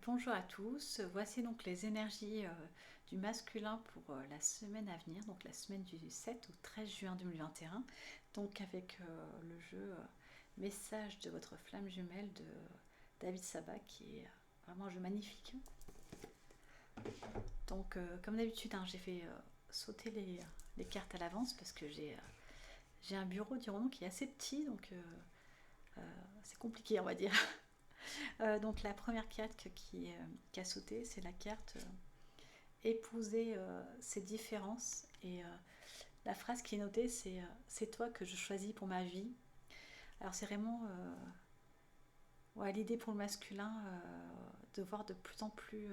Bonjour à tous, voici donc les énergies du masculin pour la semaine à venir, donc la semaine du 7 au 13 juin 2021, donc avec le jeu Message de votre flamme jumelle de David Sabat qui est vraiment un jeu magnifique. Donc comme d'habitude j'ai fait sauter les cartes à l'avance parce que j'ai un bureau dirons qui est assez petit, donc c'est compliqué on va dire. Donc la première carte qui a sauté, c'est la carte épouser ses différences. Et la phrase qui est notée, c'est toi que je choisis pour ma vie. Alors c'est vraiment ouais, l'idée pour le masculin de voir de plus en plus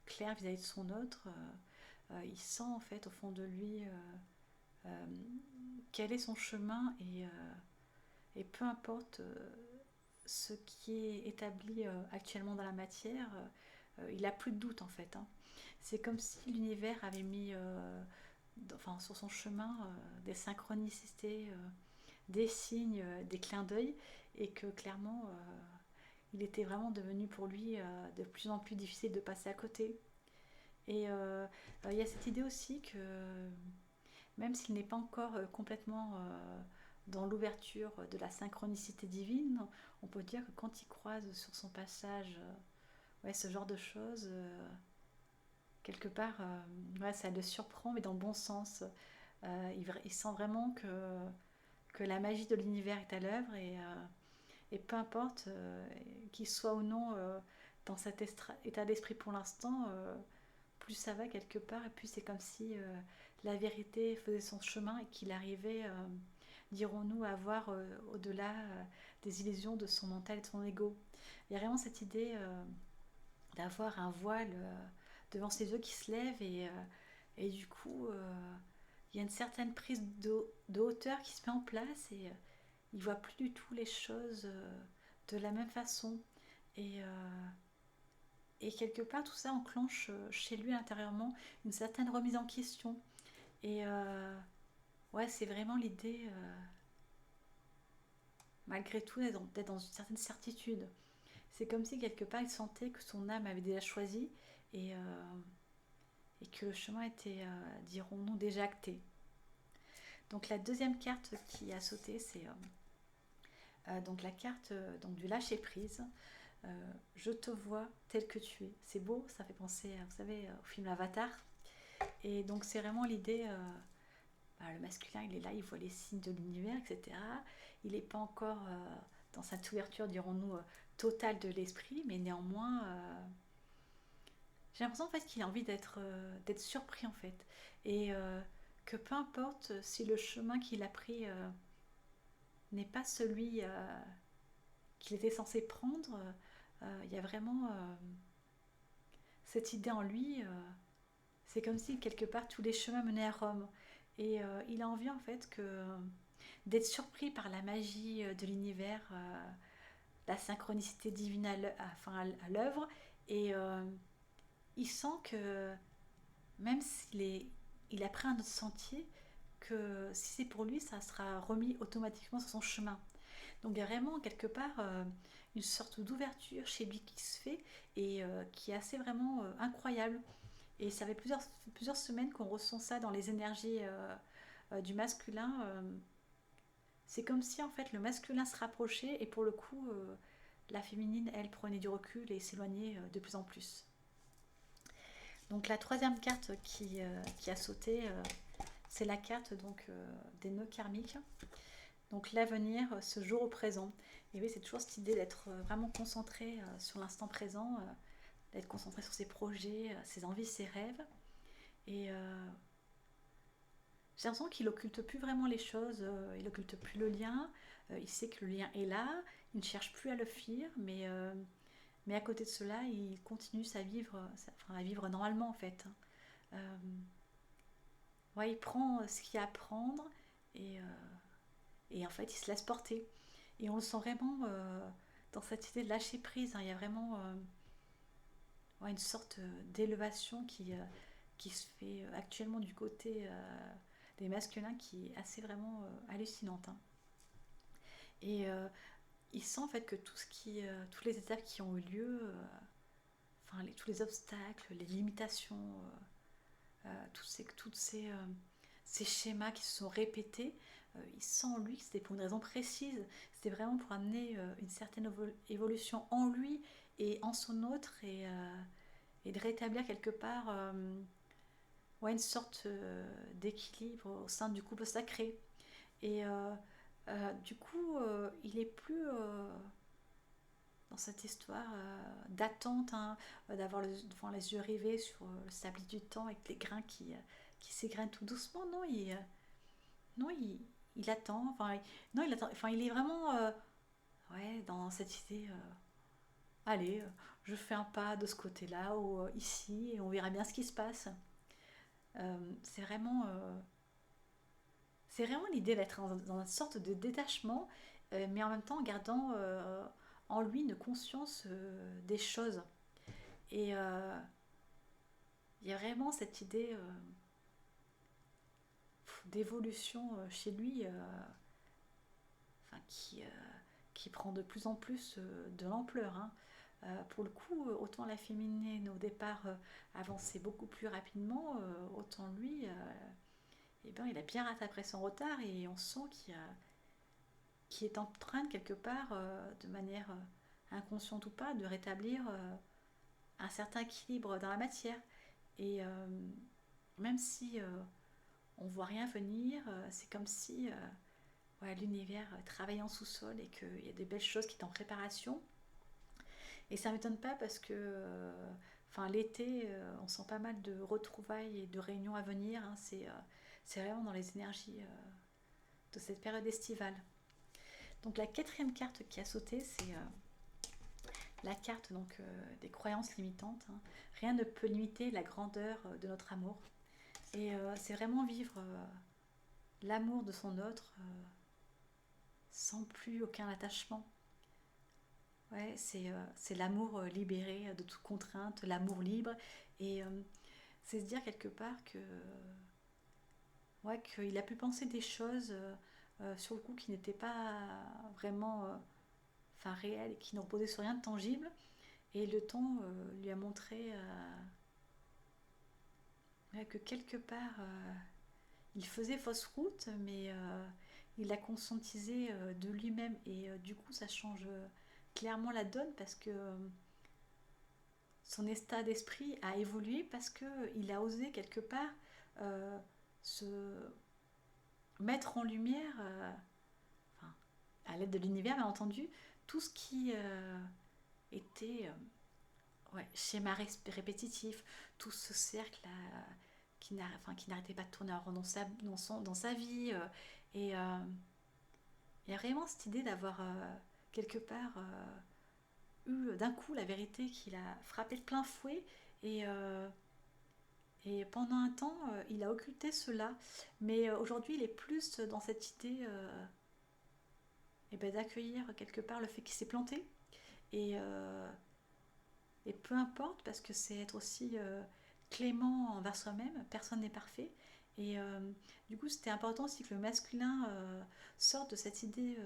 clair vis-à-vis de son autre. Il sent en fait au fond de lui euh, quel est son chemin et peu importe ce qui est établi actuellement dans la matière, il n'a plus de doute en fait. C'est comme si l'univers avait mis enfin, sur son chemin des synchronicités, des signes, des clins d'œil, et que clairement il était vraiment devenu pour lui de plus en plus difficile de passer à côté. Et il y a cette idée aussi que même s'il n'est pas encore complètement dans l'ouverture de la synchronicité divine, on peut dire que quand il croise sur son passage ouais, ce genre de choses, quelque part, ouais, ça le surprend, mais dans le bon sens. Il sent vraiment que la magie de l'univers est à l'œuvre et peu importe qu'il soit ou non dans cet état d'esprit pour l'instant, plus ça va quelque part, et plus c'est comme si la vérité faisait son chemin et qu'il arrivait, dirons-nous, à voir au-delà des illusions de son mental et de son ego. Il y a vraiment cette idée d'avoir un voile devant ses yeux qui se lève et du coup, il y a une certaine prise de hauteur qui se met en place et il voit plus du tout les choses de la même façon. Et, euh, et quelque part, tout ça enclenche chez lui intérieurement une certaine remise en question. Et ouais, c'est vraiment l'idée, malgré tout, d'être dans une certaine certitude. C'est comme si quelque part il sentait que son âme avait déjà choisi et, et que le chemin était, dirons-nous, déjà acté. Donc la deuxième carte qui a sauté, c'est donc la carte donc du lâcher prise. Je te vois tel que tu es. C'est beau, ça fait penser, vous savez, au film Avatar. Et donc c'est vraiment l'idée, le masculin, il est là, il voit les signes de l'univers, etc. Il n'est pas encore dans cette ouverture, dirons-nous, totale de l'esprit, mais néanmoins, j'ai l'impression en fait qu'il a envie d'être surpris en fait. Et que peu importe si le chemin qu'il a pris n'est pas celui qu'il était censé prendre, il y a vraiment cette idée en lui. C'est comme si quelque part tous les chemins menaient à Rome. Et il a envie en fait d'être surpris par la magie de l'univers, la synchronicité divine à l'œuvre. Et il sent que même il a pris un autre sentier, que si c'est pour lui, ça sera remis automatiquement sur son chemin. Donc il y a vraiment quelque part une sorte d'ouverture chez lui qui se fait et qui est assez vraiment incroyable. Et ça fait plusieurs semaines qu'on ressent ça dans les énergies du masculin. C'est comme si en fait le masculin se rapprochait et pour le coup la féminine elle prenait du recul et s'éloignait de plus en plus. Donc la troisième carte qui a sauté, c'est la carte donc des nœuds karmiques. Donc l'avenir se joue au présent. Et oui, c'est toujours cette idée d'être vraiment concentré sur l'instant présent, d'être concentré sur ses projets, ses envies, ses rêves. Et j'ai l'impression qu'il occulte plus vraiment les choses, il occulte plus le lien, il sait que le lien est là, il ne cherche plus à le fuir, mais à côté de cela, il continue à vivre normalement en fait. Euh, ouais, il prend ce qu'il y a à prendre et, et en fait il se laisse porter. Et on le sent vraiment dans cette idée de lâcher prise, hein. Il y a vraiment ouais, une sorte d'élévation qui se fait actuellement du côté des masculins qui est assez vraiment hallucinante, hein. Et il sent en fait que toutes les étapes qui ont eu lieu, tous les obstacles, les limitations, ces schémas qui se sont répétés, il sent en lui que c'était pour une raison précise, c'était vraiment pour amener une certaine évolution en lui et en son autre, et de rétablir quelque part ouais, une sorte d'équilibre au sein du couple sacré. Et du coup, il est plus dans cette histoire d'attente, hein, d'avoir devant les yeux rivés sur le sable du temps avec les grains qui s'égrènent tout doucement. Non, non, il attend. Enfin, non, il attend. Enfin, il est vraiment ouais, dans cette idée. Allez, je fais un pas de ce côté-là ou ici et on verra bien ce qui se passe. C'est vraiment l'idée d'être dans une sorte de détachement, mais en même temps en gardant en lui une conscience des choses. Et il y a vraiment cette idée d'évolution chez lui, enfin, qui prend de plus en plus de l'ampleur, hein. Pour le coup, autant la féminine au départ avançait beaucoup plus rapidement, autant lui, eh ben, il a bien rattrapé son retard et on sent qu'il est en train de quelque part, de manière inconsciente ou pas, de rétablir un certain équilibre dans la matière. Et même si on voit rien venir, c'est comme si ouais, l'univers travaillait en sous-sol et qu'il y a des belles choses qui sont en préparation. Et ça ne m'étonne pas parce que enfin, l'été, on sent pas mal de retrouvailles et de réunions à venir, hein. C'est vraiment dans les énergies de cette période estivale. Donc la quatrième carte qui a sauté, c'est la carte donc, des croyances limitantes, hein. Rien ne peut limiter la grandeur de notre amour. Et c'est vraiment vivre l'amour de son autre sans plus aucun attachement. Ouais, c'est l'amour libéré de toute contrainte, l'amour libre. Et c'est se dire quelque part que ouais, qu'il a pu penser des choses sur le coup qui n'étaient pas vraiment enfin, réelles et qui ne reposaient sur rien de tangible. Et le temps lui a montré ouais, que quelque part il faisait fausse route, mais il l'a conscientisé de lui-même. Et du coup, ça change clairement la donne parce que son état d'esprit a évolué parce qu'il a osé quelque part se mettre en lumière, enfin, à l'aide de l'univers bien entendu, tout ce qui était ouais, schéma répétitif, tout ce cercle qui n'arrêtait pas de tourner en rond dans sa vie. Et il y a vraiment cette idée d'avoir quelque part eu d'un coup la vérité qui l'a frappé de plein fouet. Et et pendant un temps, il a occulté cela. Mais aujourd'hui, il est plus dans cette idée eh ben, d'accueillir quelque part le fait qu'il s'est planté. Et, et peu importe, parce que c'est être aussi clément envers soi-même, personne n'est parfait. Et du coup, c'était important aussi que le masculin sorte de cette idée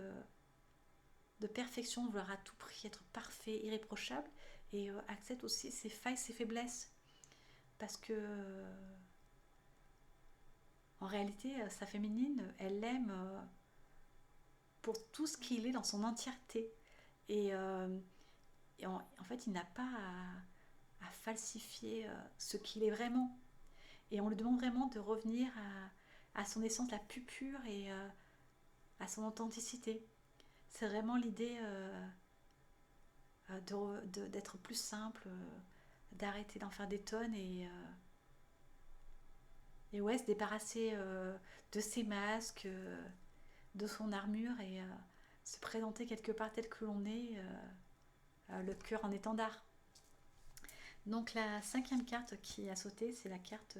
de perfection, de vouloir à tout prix être parfait, irréprochable, et accepte aussi ses failles, ses faiblesses. Parce que en réalité, sa féminine, elle l'aime pour tout ce qu'il est dans son entièreté. Et, en fait, il n'a pas à falsifier ce qu'il est vraiment. Et on lui demande vraiment de revenir à son essence la plus pure et à son authenticité. C'est vraiment l'idée d'être plus simple, d'arrêter d'en faire des tonnes et ouais, se débarrasser de ses masques, de son armure et se présenter quelque part tel que l'on est, le cœur en étendard. Donc la cinquième carte qui a sauté, c'est la carte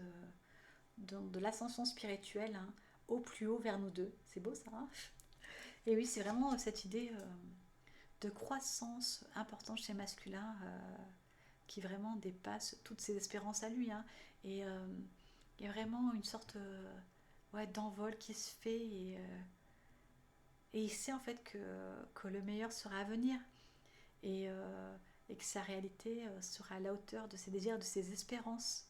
de l'ascension spirituelle, hein, au plus haut vers nous deux. C'est beau ça, hein. Et oui, c'est vraiment cette idée de croissance importante chez masculin qui vraiment dépasse toutes ses espérances à lui, hein. Et il y a vraiment une sorte ouais, d'envol qui se fait et il sait en fait que le meilleur sera à venir. Et et que sa réalité sera à la hauteur de ses désirs, de ses espérances.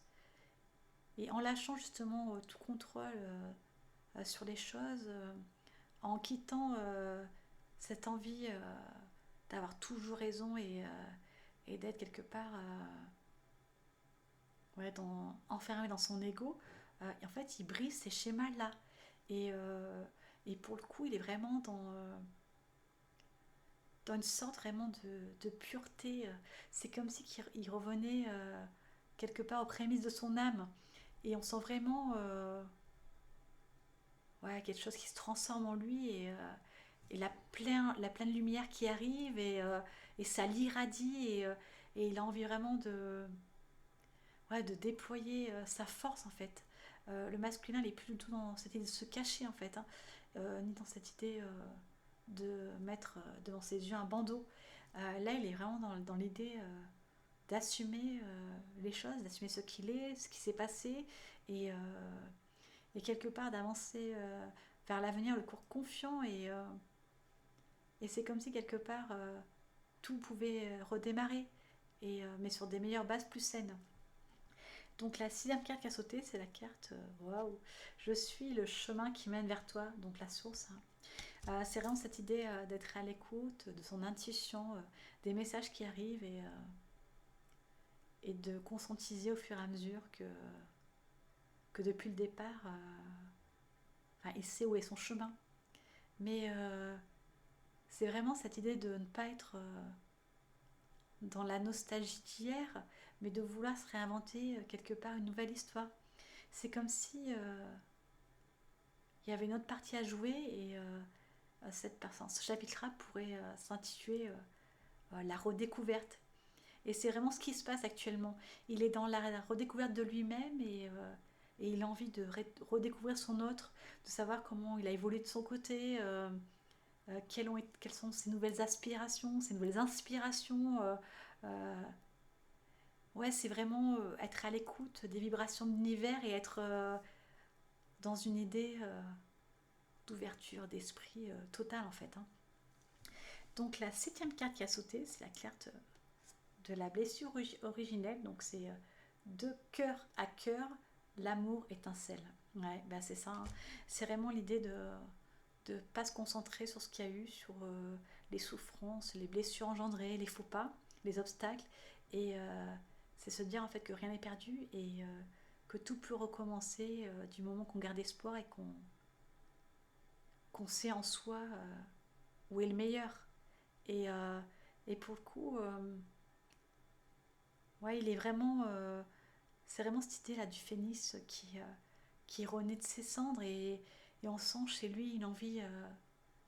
Et en lâchant justement tout contrôle sur les choses, en quittant cette envie d'avoir toujours raison et d'être quelque part ouais, enfermé dans son ego, en fait il brise ces schémas-là. Et, euh, et pour le coup, il est vraiment dans une sorte vraiment de pureté. C'est comme si il revenait quelque part aux prémices de son âme. Et on sent vraiment ouais, quelque chose qui se transforme en lui et la pleine lumière qui arrive et ça l'irradie et il a envie vraiment ouais, de déployer sa force en fait. Le masculin, il est plus du tout dans cette idée de se cacher en fait, hein, ni dans cette idée de mettre devant ses yeux un bandeau. Là, il est vraiment dans l'idée d'assumer les choses, d'assumer ce qu'il est, ce qui s'est passé et, euh, et quelque part d'avancer vers l'avenir, le cours confiant et c'est comme si quelque part tout pouvait redémarrer mais sur des meilleures bases plus saines. Donc la sixième carte qui a sauté, c'est la carte waouh, je suis le chemin qui mène vers toi, donc la source. Hein. C'est vraiment cette idée d'être à l'écoute de son intuition, des messages qui arrivent et de conscientiser au fur et à mesure que depuis le départ, enfin, il sait où est son chemin. Mais c'est vraiment cette idée de ne pas être dans la nostalgie d'hier, mais de vouloir se réinventer quelque part une nouvelle histoire. C'est comme si il y avait une autre partie à jouer et ce chapitre-là pourrait s'intituler la redécouverte. Et c'est vraiment ce qui se passe actuellement. Il est dans la redécouverte de lui-même et il a envie de redécouvrir son autre, de savoir comment il a évolué de son côté, quelles sont ses nouvelles aspirations, ses nouvelles inspirations. Euh, ouais, c'est vraiment être à l'écoute des vibrations de l'univers et être dans une idée d'ouverture d'esprit totale en fait. Hein. Donc la septième carte qui a sauté, c'est la carte de la blessure originelle. Donc c'est de cœur à cœur, l'amour étincelle. Ouais, bah c'est ça. Hein. C'est vraiment l'idée de ne pas se concentrer sur ce qu'il y a eu, sur les souffrances, les blessures engendrées, les faux pas, les obstacles. Et c'est se dire en fait que rien n'est perdu et que tout peut recommencer du moment qu'on garde espoir et qu'on sait en soi où est le meilleur. Et, euh, et pour le coup, ouais, il est vraiment. C'est vraiment cette idée là du phénix qui renaît de ses cendres et on sent chez lui une envie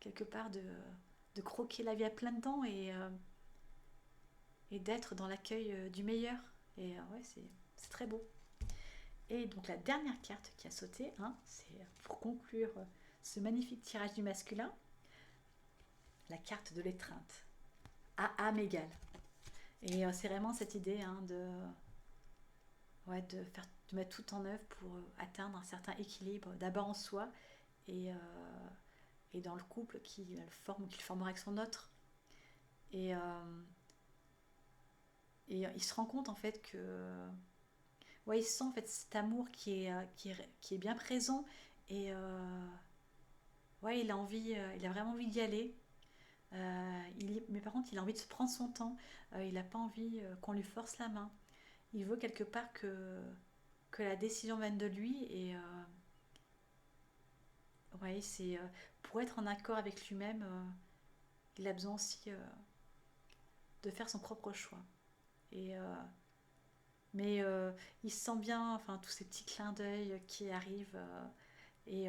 quelque part de croquer la vie à pleines dents et d'être dans l'accueil du meilleur. Et ouais, c'est très beau. Et donc la dernière carte qui a sauté, hein, c'est pour conclure ce magnifique tirage du masculin, la carte de l'étreinte. À âme égale. Et c'est vraiment cette idée hein, ouais, de mettre tout en œuvre pour atteindre un certain équilibre, d'abord en soi et dans le couple qu'il formera avec son autre. Et, il se rend compte en fait que ouais, il sent en fait cet amour qui est bien présent et ouais, il a vraiment envie d'y aller. Mais par contre, il a envie de se prendre son temps. Il n'a pas envie qu'on lui force la main. Il veut quelque part que la décision vienne de lui et ouais, c'est pour être en accord avec lui-même, il a besoin aussi de faire son propre choix. Et mais il se sent bien, enfin tous ces petits clins d'œil qui arrivent et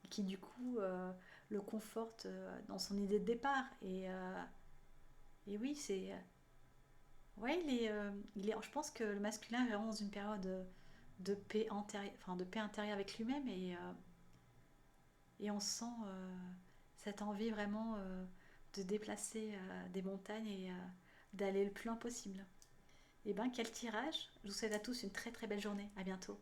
qui du coup le confortent dans son idée de départ. Et oui, c'est ouais, je pense que le masculin est vraiment dans une période de paix intérieure, enfin de paix intérieure avec lui-même et on sent cette envie vraiment de déplacer des montagnes et d'aller le plus loin possible. Et ben quel tirage. Je vous souhaite à tous une très très belle journée. À bientôt.